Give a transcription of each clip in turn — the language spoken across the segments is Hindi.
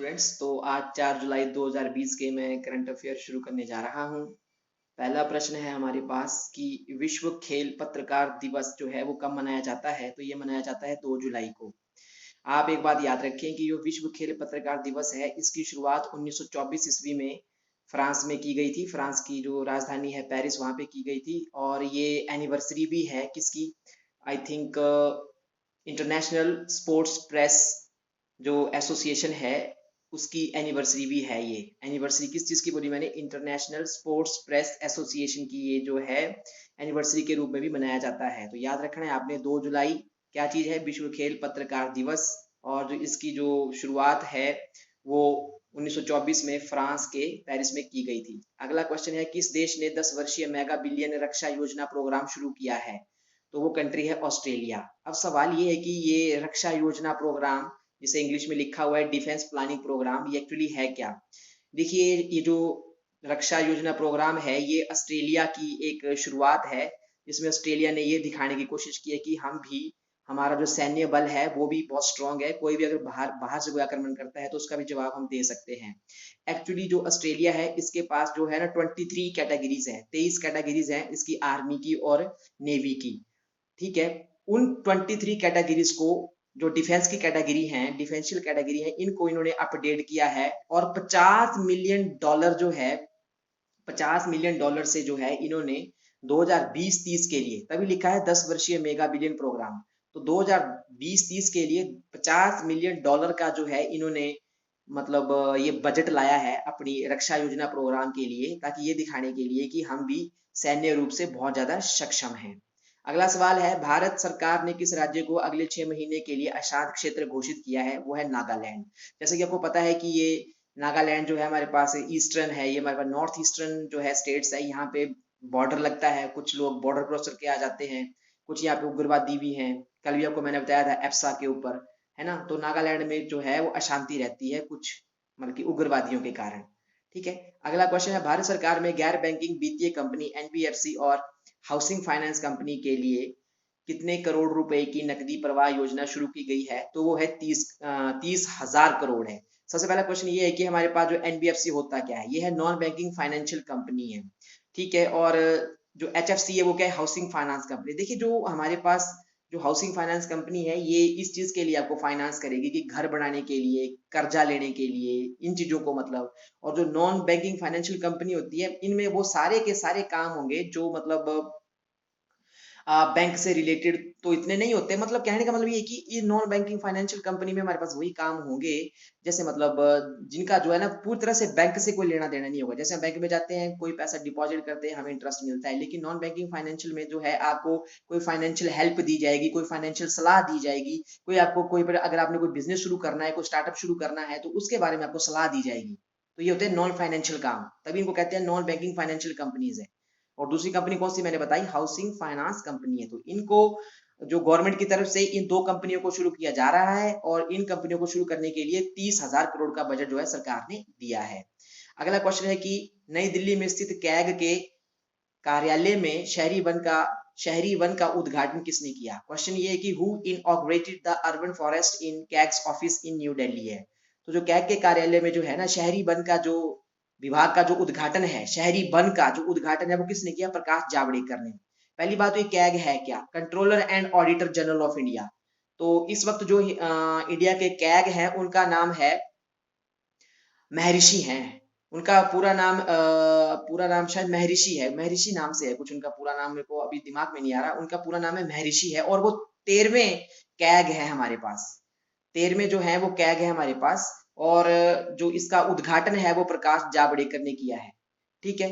स्टूडेंट्स, तो आज 4 जुलाई 2020 के मैं करंट अफेयर शुरू करने जा रहा हूँ। पहला प्रश्न है हमारे पास कि विश्व खेल पत्रकार दिवस जो है वो कब मनाया जाता है। तो ये मनाया जाता है 2 जुलाई को। आप एक बात याद रखें कि जो विश्व खेल पत्रकार दिवस है इसकी शुरुआत 1924 ईस्वी में फ्रांस में की गई थी। फ्रांस की जो राजधानी है पेरिस, वहां पे की गई थी। और ये एनिवर्सरी भी है किसकी, I think international sports press जो एसोसिएशन है उसकी एनिवर्सरी भी है। ये एनिवर्सरी किस चीज की बोली मैंने, इंटरनेशनल स्पोर्ट्स प्रेस एसोसिएशन की ये जो है एनिवर्सरी के रूप में भी मनाया जाता है। तो याद रखना है आपने 2 जुलाई क्या चीज है, विश्व खेल पत्रकार दिवस। और जो इसकी जो शुरुआत है वो 1924 में फ्रांस के पेरिस में की गई थी। अगला क्वेश्चन है, किस देश ने 10 वर्षीय मेगा बिलियन रक्षा योजना प्रोग्राम शुरू किया है। तो वो कंट्री है ऑस्ट्रेलिया। अब सवाल ये है कि ये रक्षा योजना प्रोग्राम, जिसे इंग्लिश में लिखा हुआ है डिफेंस प्लानिंग प्रोग्राम, ये एक्चुअली है क्या। देखिए, ये जो रक्षा योजना प्रोग्राम है ये ऑस्ट्रेलिया की एक शुरुआत है, जिसमें ऑस्ट्रेलिया ने ये दिखाने की कोशिश की है कि हम भी, हमारा जो सैन्य बल है वो भी बहुत स्ट्रांग है। कोई भी अगर बाहर बाहर से कोई आक्रमण करता है तो उसका भी जवाब हम दे सकते हैं। एक्चुअली जो ऑस्ट्रेलिया है इसके पास जो है ना 23 कैटेगरीज है, 23 कैटेगरीज है इसकी आर्मी की और नेवी की। ठीक है, उन 23 कैटेगरीज को, जो डिफेंस की कैटेगरी हैं, डिफेंशियल कैटेगरी है, इनको इन्होंने अपडेट किया है। और 50 मिलियन डॉलर जो है, 50 मिलियन डॉलर से जो है इन्होंने 2020-30 के लिए, तभी लिखा है 10 वर्षीय मेगा बिलियन प्रोग्राम। तो 2020-30 के लिए 50 मिलियन डॉलर का जो है इन्होंने मतलब ये बजट लाया है अपनी रक्षा योजना प्रोग्राम के लिए, ताकि ये दिखाने के लिए कि हम भी सैन्य रूप से बहुत ज्यादा सक्षम हैं। अगला सवाल है, भारत सरकार ने किस राज्य को अगले 6 महीने के लिए अशांत क्षेत्र घोषित किया है। वो है नागालैंड। जैसे कि आपको पता है कि ये नागालैंड जो है हमारे पास ईस्टर्न है, ये हमारे पास नॉर्थ ईस्टर्न जो है स्टेट्स है, यहाँ पे बॉर्डर लगता है, कुछ लोग बॉर्डर क्रॉस करके आ जाते हैं, कुछ यहाँ पे उग्रवादी भी हैं। कल भी आपको मैंने बताया था एप्सा के ऊपर, है ना। तो नागालैंड में जो है वो अशांति रहती है कुछ, मतलब कि उग्रवादियों के कारण। ठीक है, अगला क्वेश्चन है, भारत सरकार में गैर बैंकिंग वित्तीय कंपनी एनबीएफसी और हाउसिंग फाइनेंस कंपनी के लिए कितने करोड़ रुपए की नकदी प्रवाह योजना शुरू की गई है। तो वो है 30,000 करोड़ है। सबसे पहला क्वेश्चन ये है कि हमारे पास जो एनबीएफसी होता क्या है, ये है नॉन बैंकिंग फाइनेंशियल कंपनी है। ठीक है, और जो एचएफसी है वो क्या है, हाउसिंग फाइनेंस कंपनी। देखिए, जो हमारे पास जो हाउसिंग फाइनेंस कंपनी है ये इस चीज के लिए आपको फाइनेंस करेगी कि घर बनाने के लिए, कर्जा लेने के लिए, इन चीजों को मतलब। और जो नॉन बैंकिंग फाइनेंशियल कंपनी होती है इनमें वो सारे के सारे काम होंगे जो मतलब बैंक से रिलेटेड तो इतने नहीं होते। मतलब कहने का मतलब ये है कि ये नॉन बैंकिंग फाइनेंशियल कंपनी में हमारे पास वही काम होंगे, जैसे मतलब जिनका जो है ना पूरी तरह से बैंक से कोई लेना देना नहीं होगा। जैसे हम बैंक में जाते हैं, कोई पैसा डिपॉजिट करते हैं, हमें इंटरेस्ट मिलता है। लेकिन नॉन बैंकिंग फाइनेंशियल में जो है आपको कोई फाइनेंशियल हेल्प दी जाएगी, कोई फाइनेंशियल सलाह दी जाएगी, कोई आपको कोई अगर आपने कोई बिजनेस शुरू करना है, कोई स्टार्टअप शुरू करना है तो उसके बारे में आपको सलाह दी जाएगी। तो ये होते हैं नॉन फाइनेंशियल काम, तभी इनको कहते हैं नॉन बैंकिंग फाइनेंशियल कंपनीज है। और दूसरी कंपनी कौन सी मैंने बताई, हाउसिंग फाइनेंस कंपनी है। तो इनको जो गवर्नमेंट की तरफ से इन दो कंपनियों को शुरू किया जा रहा है, और इन कंपनियों को शुरू करने के लिए 30,000 करोड़ का बजट जो है सरकार ने दिया है। अगला क्वेश्चन है कि नई दिल्ली में स्थित कैग के कार्यालय में शहरी वन का उद्घाटन किसने किया। क्वेश्चन ये है कि who inaugurated the urban forest in CAG's office in New Delhi है। तो जो कैग के कार्यालय में जो है ना शहरी वन का जो विभाग का जो उद्घाटन है, शहरी वन का जो उद्घाटन है वो किसने किया, प्रकाश जावड़ेकर ने। पहली बात तो ये कैग है क्या, controller and auditor general of India. तो इस वक्त जो इंडिया के कैग है उनका नाम है महर्षि हैं। उनका पूरा नाम शायद महर्षि है, महर्षि नाम से है कुछ उनका पूरा नाम, मेरे को अभी दिमाग में नहीं आ रहा। उनका पूरा नाम है महर्षि है, और वो 13वें कैग है हमारे पास। 13वें जो है वो कैग है हमारे पास। और जो इसका उद्घाटन है वो प्रकाश जावड़ेकर ने किया है। ठीक है,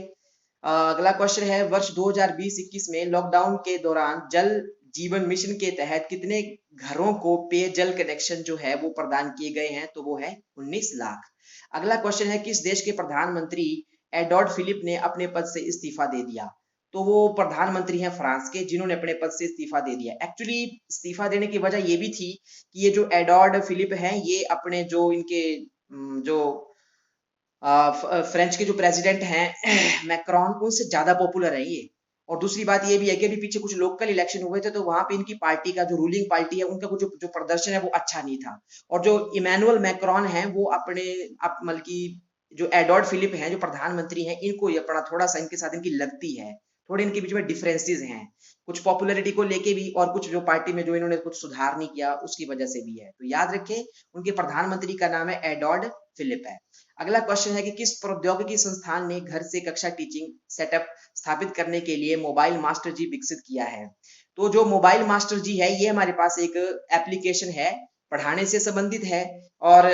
अगला क्वेश्चन है, वर्ष 2020-21 में लॉकडाउन के दौरान जल जीवन मिशन के तहत कितने घरों को पेयजल कनेक्शन जो है वो प्रदान किए गए हैं। तो वो है 19 लाख। अगला क्वेश्चन है, किस देश के प्रधानमंत्री एडोर्ड फिलिप ने अपने पद से इस्तीफा दे दिया। तो वो प्रधानमंत्री हैं फ्रांस के, जिन्होंने अपने पद से इस्तीफा दे दिया। एक्चुअली इस्तीफा देने की वजह ये भी थी कि ये जो एडोर्ड फिलिप हैं ये अपने जो इनके जो फ्रेंच के जो प्रेसिडेंट हैं मैक्रोन, उनसे ज्यादा पॉपुलर है ये। और दूसरी बात ये भी है कि अभी पीछे कुछ लोकल इलेक्शन हुए थे, तो वहां पे इनकी पार्टी का जो रूलिंग पार्टी है उनका कुछ जो प्रदर्शन है वो अच्छा नहीं था। और जो इमैनुअल मैक्रोन है वो अपने मतलब की जो एडवर्ड फिलिप हैं जो प्रधानमंत्री हैं, इनको ये पड़ा थोड़ा सा इनके साथ इनकी लगती है, थोड़े इनके बीच में डिफरेंसेस हैं, कुछ पॉपुलैरिटी को लेके भी और कुछ जो पार्टी में जो इन्होंने कुछ सुधार नहीं किया उसकी वजह से भी है। तो याद रखें उनके प्रधानमंत्री का नाम है एडवर्ड फिलिप है। अगला क्वेश्चन है कि किस प्रौद्योगिकी संस्थान ने घर से कक्षा टीचिंग सेटअप स्थापित करने के लिए मोबाइल मास्टर जी विकसित किया है? तो जो मोबाइल मास्टर जी है ये हमारे पास एक एप्लीकेशन है, पढ़ाने से संबंधित है, और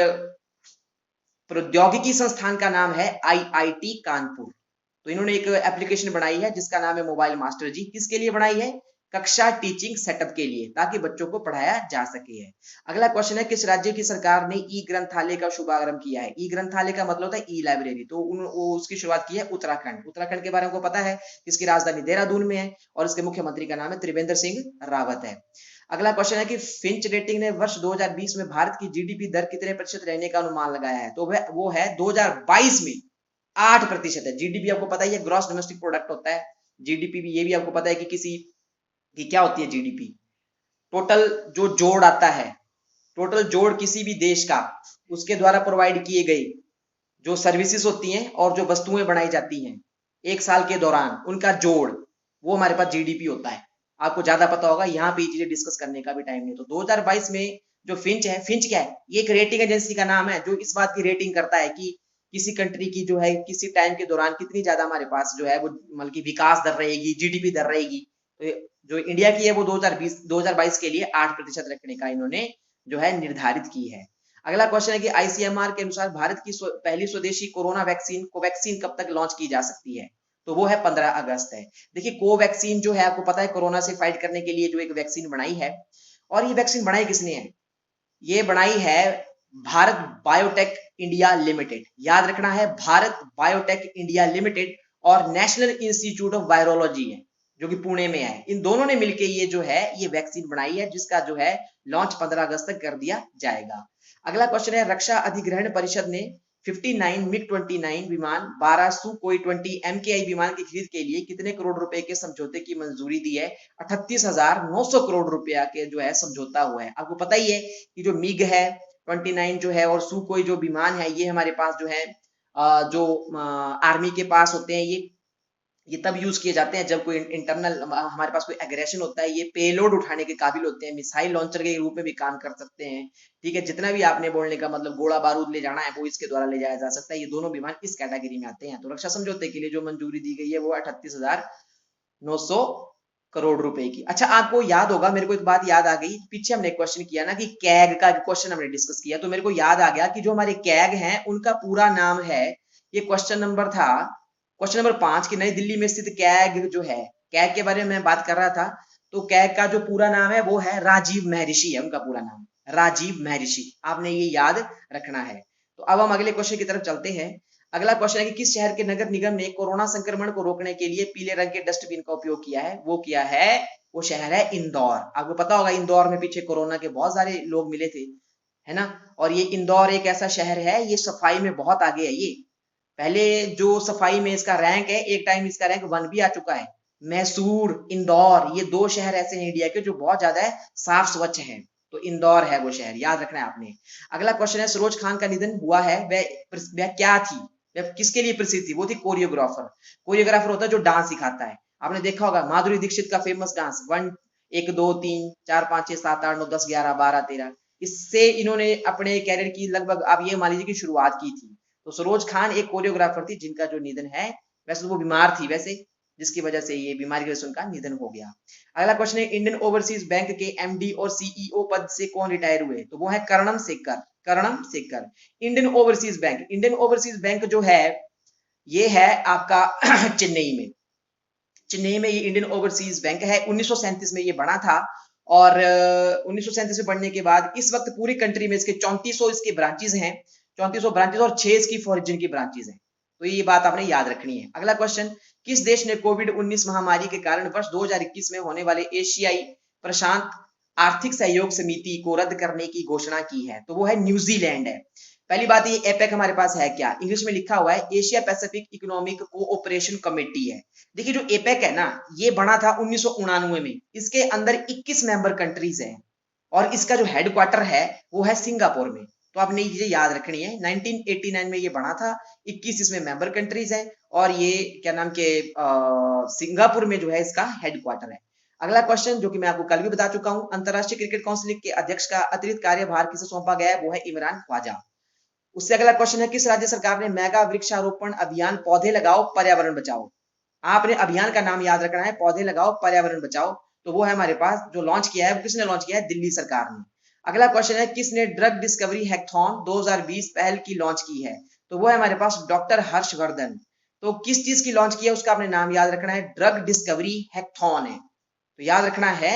प्रौद्योगिकी संस्थान का नाम है आईआईटी कानपुर। तो इन्होंने एक एप्लीकेशन बनाई है जिसका नाम है मोबाइल मास्टर जी। किसके लिए बनाई है? कक्षा टीचिंग सेटअप के लिए, ताकि बच्चों को पढ़ाया जा सके है। अगला क्वेश्चन है किस राज्य की सरकार ने ई ग्रंथालय का शुभारंभ किया है? ई ग्रंथालय का मतलब होता है ई लाइब्रेरी, तो वो उसकी शुरुआत की है उत्तराखंड। उत्तराखंड के बारे में को पता है, इसकी राजधानी देहरादून में है और इसके मुख्यमंत्री का नाम है त्रिवेंद्र सिंह रावत है। अगला क्वेश्चन है कि फिंच रेटिंग ने वर्ष 2020 में भारत की जीडीपी दर कितने प्रतिशत रहने का अनुमान लगाया है? तो वो है 2022 में 8% है। जीडीपी आपको पता ही है, ग्रॉस डोमेस्टिक प्रोडक्ट होता है। जीडीपी भी ये भी आपको पता है कि किसी की क्या होती है जीडीपी, टोटल जो जोड़ आता है, टोटल जोड़ किसी भी देश का, उसके द्वारा प्रोवाइड किए गए जो सर्विसेज होती हैं और जो वस्तुएं बनाई जाती हैं एक साल के दौरान, उनका जोड़, वो हमारे पास जीडीपी होता है। आपको ज्यादा पता होगा, यहाँ पे ये चीजें डिस्कस करने का भी टाइम नहीं। तो 2022 में जो फिंच है, फिंच क्या है? ये एक रेटिंग एजेंसी का नाम है जो इस बात की रेटिंग करता है कि किसी कंट्री की जो है किसी टाइम के दौरान कितनी ज्यादा हमारे पास जो है वो मतलब की विकास दर रहेगी, जीडीपी दर रहेगी। तो जो इंडिया की है वो 2022 के लिए 8% रखने का इन्होंने जो है निर्धारित की है। अगला क्वेश्चन है कि आईसीएमआर के अनुसार भारत की पहली स्वदेशी कोरोना वैक्सीन कोवैक्सीन कब तक लॉन्च की जा सकती है? तो वो है 15 अगस्त है। देखिए कोवैक्सीन जो है आपको पता है कोरोना से फाइट करने के लिए जो एक वैक्सीन बनाई है, और ये वैक्सीन बनाई किसने है? ये बनाई है भारत बायोटेक इंडिया लिमिटेड। याद रखना है, भारत बायोटेक इंडिया लिमिटेड और नेशनल इंस्टीट्यूट ऑफ वायरोलॉजी है जो कि पुणे में है। इन दोनों ने मिलकर ये जो है ये वैक्सीन बनाई है जिसका जो है लॉन्च 15 अगस्त तक कर दिया जाएगा। अगला क्वेश्चन है रक्षा अधिग्रहण परिषद ने 59 मिग 29 विमान, 12 सुकोई 20 MKI विमान की खरीद के लिए कितने करोड़ रुपए के समझौते की मंजूरी दी है? 38,900 करोड़ रुपया के जो है समझौता हुआ है। आपको पता ही है कि जो मिग है 29 जो है और सुकोई जो विमान है ये हमारे पास जो है जो आर्मी के पास होते हैं, ये तब यूज किए जाते हैं जब कोई इंटरनल हमारे पास कोई एग्रेशन होता है। ये पेलोड उठाने के काबिल होते हैं, मिसाइल लॉन्चर के रूप में भी काम कर सकते हैं। ठीक है, जितना भी आपने बोलने का मतलब गोला बारूद ले जाना है वो इसके द्वारा ले जाया जा सकता है। ये दोनों विमान इस कैटेगरी में आते हैं। तो रक्षा समझौते के लिए जो मंजूरी दी गई है वो 38,900 करोड़ रुपए की। अच्छा, आपको याद होगा, मेरे को एक बात याद आ गई, पीछे हमने क्वेश्चन किया ना कि कैग का क्वेश्चन हमने डिस्कस किया, तो मेरे को याद आ गया कि जो हमारे कैग हैं उनका पूरा नाम है, ये क्वेश्चन नंबर था, क्वेश्चन नंबर 5 की नई दिल्ली में स्थित कैग जो है, कैग के बारे में मैं बात कर रहा था। तो कैग का जो पूरा नाम है वो है राजीव महर्षि है, उनका पूरा नाम राजीव महर्षि। आपने ये याद रखना है। तो अब हम अगले क्वेश्चन की तरफ चलते हैं। अगला क्वेश्चन है कि किस शहर के नगर निगम ने कोरोना संक्रमण को रोकने के लिए पीले रंग के डस्टबिन का उपयोग किया है? वो किया है, वो शहर है इंदौर। आपको पता होगा इंदौर में पीछे कोरोना के बहुत सारे लोग मिले थे, है ना। और ये इंदौर एक ऐसा शहर है, ये सफाई में बहुत आगे है। ये पहले जो सफाई में इसका रैंक है, एक टाइम इसका रैंक 1 भी आ चुका है। मैसूर, इंदौर, ये 2 शहर ऐसे हैं इंडिया के जो बहुत ज्यादा साफ स्वच्छ है। तो इंदौर है वो शहर, याद रखना है आपने। अगला क्वेश्चन है सरोज खान का निधन हुआ है, वह क्या थी, वह किसके लिए प्रसिद्ध थी? वो थी कोरियोग्राफर। कोरियोग्राफर होता है जो डांस सिखाता है। आपने देखा होगा माधुरी दीक्षित का फेमस डांस 1 2 3 4 5 6 7 8 9 10 11 12 13, इससे इन्होंने अपने कैरियर की लगभग आप ये मान लीजिए की शुरुआत की थी। तो सरोज खान एक कोरियोग्राफर थी जिनका जो निधन है, वैसे तो वो बीमार थी वैसे, जिसकी वजह से ये बीमारी की वजह से उनका निधन हो गया। अगला क्वेश्चन है इंडियन ओवरसीज बैंक के एमडी और सीईओ पद से कौन रिटायर हुए? तो वो है Karnam Sekar. Karnam Sekar. Indian Overseas Bank, Indian Overseas Bank जो है ये है आपका चेन्नई में। चेन्नई में ये इंडियन ओवरसीज बैंक है। 1937 में ये बना था और 1937 में बनने के बाद इस वक्त पूरी कंट्री में इसके 3400 इसके ब्रांचेस हैं, 3400 ब्रांचेस और 6 इसकी फॉरेन की ब्रांचेस हैं। तो ये बात आपने याद रखनी है। अगला क्वेश्चन, किस देश ने कोविड-19 महामारी के कारण वर्ष 2021 में होने वाले एशियाई प्रशांत आर्थिक सहयोग समिति को रद्द करने की घोषणा की है? तो वो है न्यूजीलैंड है। पहली बात ये एपेक हमारे पास है क्या, इंग्लिश में लिखा हुआ है Asia Pacific economic cooperation committee है। देखिए जो एपेक है ना, ये बना था 1999 में, इसके अंदर 21 मेंबर कंट्रीज हैं और इसका जो हेडक्वार्टर है वो है सिंगापुर में। तो आपने ये चीजें याद रखनी है। 1989 में ये बना था, 21 इसमें मेंबर कंट्रीज हैं और ये क्या नाम के सिंगापुर में जो है इसका हेडक्वार्टर है। अगला क्वेश्चन जो कि मैं आपको कल भी बता चुका हूं, अंतरराष्ट्रीय क्रिकेट काउंसिल के अध्यक्ष का अतिरिक्त कार्यभार किसे सौंपा गया है, वो है इमरान ख्वाजा। उससे अगला क्वेश्चन है किस राज्य सरकार ने मेगा वृक्षारोपण अभियान पौधे लगाओ पर्यावरण बचाओ, आपने अभियान का नाम याद रखना है, पौधे लगाओ पर्यावरण बचाओ। तो वो है हमारे पास जो लॉन्च किया है, वो किसने लॉन्च किया है, दिल्ली सरकार ने। अगला क्वेश्चन है किसने ड्रग डिस्कवरी हैकथॉन 2020 पहल की लॉन्च की है, तो वो है हमारे पास डॉक्टर हर्षवर्धन। तो किस चीज की लॉन्च की है उसका आपने नाम याद रखना है, ड्रग डिस्कवरी हैकथॉन है। तो याद रखना है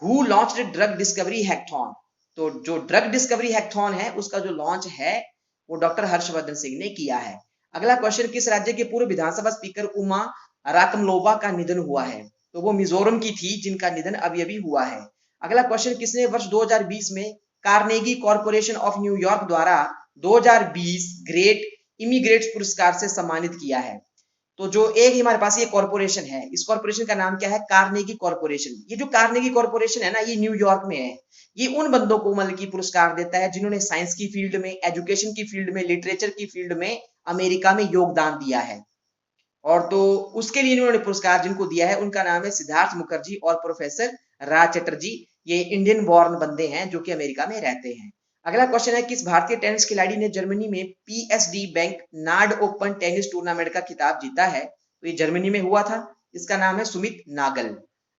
who launched drug discovery hackathon. तो जो ड्रग डिस्कवरी हैकथॉन है उसका जो लॉन्च है वो डॉक्टर हर्षवर्धन सिंह ने किया है। अगला क्वेश्चन किस राज्य के पूर्व विधानसभा स्पीकर उमा राकमलोवा का निधन हुआ है, तो वो मिजोरम की थी जिनका निधन अभी अभी हुआ है। अगला क्वेश्चन किसने वर्ष 2020 में कार्नेगी कॉर्पोरेशन ऑफ न्यूयॉर्क द्वारा 2020 ग्रेट इमिग्रेट्स पुरस्कार से सम्मानित किया है। तो जो एक हमारे पास ये कॉर्पोरेशन है, इस कॉर्पोरेशन का नाम क्या है, कार्नेगी कॉर्पोरेशन। ये जो कार्नेगी कॉर्पोरेशन है ना, ये न्यूयॉर्क में है। ये उन बंदों को मतलब की पुरस्कार देता है जिन्होंने साइंस की फील्ड में, एजुकेशन की फील्ड में, लिटरेचर की फील्ड में अमेरिका में योगदान दिया है। और तो उसके लिए इन्होंने पुरस्कार जिनको दिया है उनका नाम है सिद्धार्थ मुखर्जी और प्रोफेसर राज चटर्जी। ये इंडियन बॉर्न बंदे हैं जो कि अमेरिका में रहते हैं। अगला क्वेश्चन है किस भारतीय टेनिस खिलाड़ी ने जर्मनी में PSD Bank Nord Open tennis tournament का खिताब जीता है, तो ये जर्मनी में हुआ था, इसका नाम है सुमित नागल।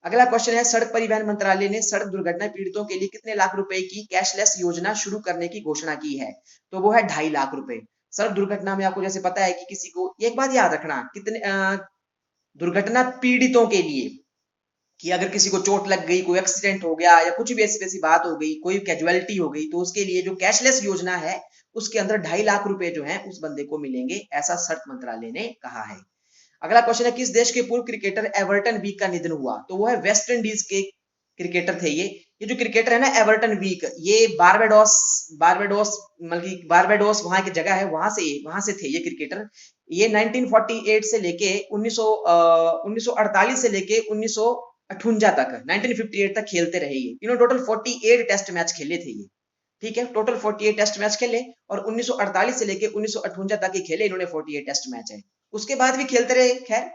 अगला क्वेश्चन है सड़क परिवहन मंत्रालय ने सड़क दुर्घटना पीड़ितों के लिए कितने लाख रुपए की कैशलेस योजना शुरू करने की घोषणा की है, तो वो है 2.5 लाख रुपए। सड़क दुर्घटना में आपको जैसे पता है कि किसी को, एक बात याद रखना, कितने दुर्घटना पीड़ितों के लिए कि अगर किसी को चोट लग गई, कोई एक्सीडेंट हो गया या कुछ भी ऐसी वैसी बात हो गई, कोई कैजुअलिटी हो गई, तो उसके लिए जो कैशलेस योजना है उसके अंदर 2.5 लाख रुपए जो है उस बंदे को मिलेंगे, ऐसा सड़क मंत्रालय ने कहा है। अगला क्वेश्चन है किस देश के पूर्व क्रिकेटर एवर्टन वीक का निधन हुआ, तो वो है वेस्ट इंडीज के क्रिकेटर थे ये जो क्रिकेटर है ना एवर्टन वीक, ये बारबाडोस बारबाडोस मतलब बारबाडोस वहां की जगह है, वहां से थे ये क्रिकेटर। ये 1948 से लेके 1948 से लेके 1958 तक 1958 तक खेलते रहे ये। इन्होंने टोटल 48 टेस्ट मैच खेले थे ये, ठीक है, टोटल 48 टेस्ट मैच खेले और 1948 से लेके 1958 तक ही खेले इन्होंने 48 टेस्ट मैच है। उसके बाद भी खेलते रहे। खैर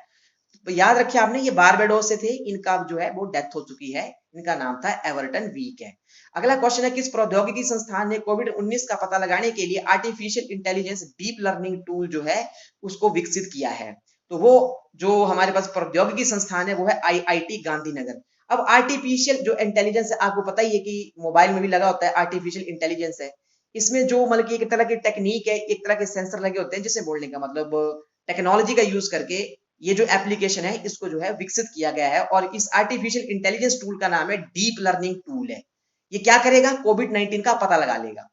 तो याद रखिए आपने, ये बारबाडोस से थे, इनका जो है वो डेथ हो चुकी है, इनका नाम था एवर्टन वीक है। अगला क्वेश्चन है किस प्रौद्योगिकी संस्थान ने कोविड-19 का पता लगाने के लिए artificial intelligence deep learning tool जो है उसको विकसित किया है, तो वो जो हमारे पास प्रौद्योगिकी संस्थान है वो है आईआईटी गांधीनगर। अब आर्टिफिशियल जो इंटेलिजेंस है आपको पता ही है कि मोबाइल में भी लगा होता है आर्टिफिशियल इंटेलिजेंस है। इसमें जो मतलब की एक तरह की टेक्निक है, एक तरह के सेंसर लगे होते हैं, जिसे बोलने का मतलब टेक्नोलॉजी का यूज करके ये जो एप्लीकेशन है इसको जो है विकसित किया गया है और इस आर्टिफिशियल इंटेलिजेंस टूल का नाम है डीप लर्निंग टूल है। ये क्या करेगा, कोविड-19 का पता लगा लेगा।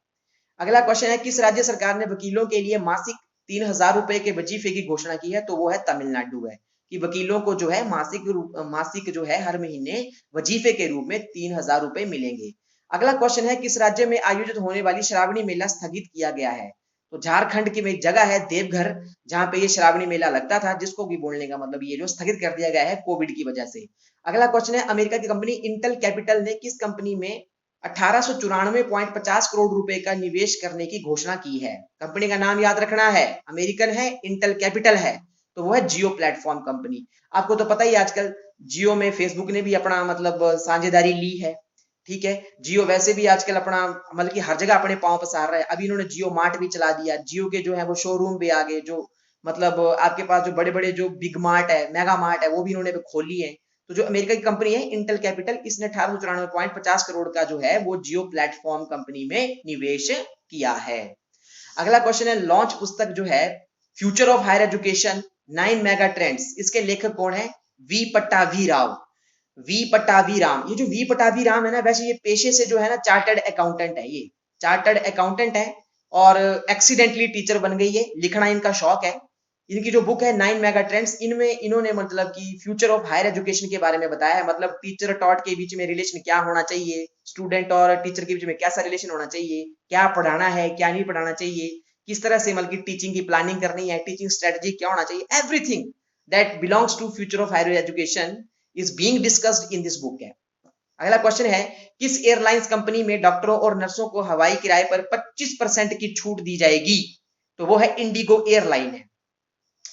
अगला क्वेश्चन है किस राज्य सरकार ने वकीलों के लिए मासिक 3,000 रुपए के वजीफे की घोषणा की है, तो वो है तमिलनाडु है, कि वकीलों को जो है मासिक जो है हर महीने वजीफे के रूप में 3,000 रुपए मिलेंगे। अगला क्वेश्चन है किस राज्य में आयोजित होने वाली श्रावणी मेला स्थगित किया गया है, तो झारखंड की एक जगह है देवघर, जहां पे ये श्रावणी मेला लगता था, जिसको भी बोलने का मतलब ये जो स्थगित कर दिया गया है कोविड की वजह से। अगला क्वेश्चन है अमेरिका की कंपनी इंटेल कैपिटल ने किस कंपनी में 1894.50 करोड़ रुपए का निवेश करने की घोषणा की है, कंपनी का नाम याद रखना है, अमेरिकन है, इंटेल कैपिटल है, तो वो है जियो प्लेटफॉर्म कंपनी। आपको तो पता ही आजकल जियो में फेसबुक ने भी अपना मतलब साझेदारी ली है, ठीक है। जियो वैसे भी आजकल अपना मतलब कि हर जगह अपने पांव पसार रहा है। अभी इन्होंने जियो मार्ट भी चला दिया, जियो के जो है वो शोरूम भी आ गए, जो मतलब आपके पास जो बड़े बड़े जो बिग मार्ट है, मेगा मार्ट है, वो भी इन्होंने खोली है। तो जो अमेरिका की कंपनी है इंटेल कैपिटल, इसने 1894.50 करोड़ का जो है वो जियो प्लेटफॉर्म कंपनी में निवेश किया है। अगला क्वेश्चन है लॉन्च पुस्तक जो है future of higher education 9 mega trends, इसके लेखक कौन है, वी पट्टाभी राव। वी पट्टाभी राम, ये जो वी पट्टाभी राम है ना, वैसे ये पेशे से जो है ना चार्टर्ड अकाउंटेंट है, ये चार्टर्ड अकाउंटेंट है और एक्सीडेंटली टीचर बन गई है, लिखना इनका शौक है। इनकी जो बुक है 9 मेगा ट्रेंड्स, इनमें इन्होंने मतलब कि फ्यूचर ऑफ हायर एजुकेशन के बारे में बताया है, मतलब टीचर टॉट के बीच में रिलेशन क्या होना चाहिए, स्टूडेंट और टीचर के बीच में कैसा रिलेशन होना चाहिए, क्या पढ़ाना है क्या नहीं पढ़ाना चाहिए, किस तरह से मतलब की टीचिंग की प्लानिंग करनी है, टीचिंग स्ट्रेटजी क्या होना चाहिए, everything that belongs to future of higher education is being discussed in this book है। अगला क्वेश्चन है, किस एयरलाइंस कंपनी में डॉक्टरों और नर्सों को हवाई किराए पर 25% की छूट दी जाएगी? तो वो है इंडिगो एयरलाइन है।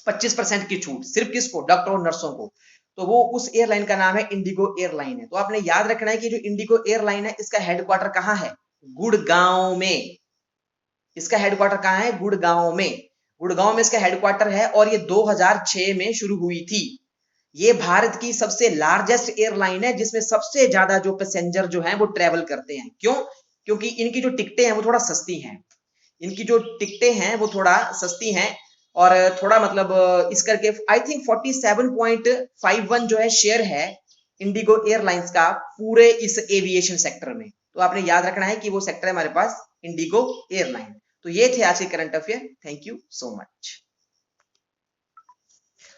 25% की छूट सिर्फ किसको? डॉक्टरों और नर्सों को। तो वो उस एयरलाइन का नाम है इंडिगो एयरलाइन है। तो आपने याद रखना है कि जो इंडिगो एयरलाइन है इसका हेडक्वार्टर कहाँ है? गुड़गांव में। इसका हेडक्वार्टर कहाँ है? गुड़गांव में। गुड़गांव में इसका हेडक्वार्टर है और ये 2006 में शुरू हुई थी। ये भारत की सबसे लार्जेस्ट एयरलाइन है जिसमें सबसे ज्यादा जो पैसेंजर जो है वो ट्रेवल करते हैं। क्यों? क्योंकि इनकी जो टिकटें हैं वो थोड़ा सस्ती हैं। इनकी जो टिकटें हैं वो थोड़ा सस्ती हैं और थोड़ा मतलब इस करके आई थिंक 47.51 जो है शेयर है इंडिगो एयरलाइंस का पूरे इस एविएशन सेक्टर में। तो आपने याद रखना है कि वो सेक्टर है हमारे पास इंडिगो एयरलाइन। तो ये थे आज के current affair. Thank you so much.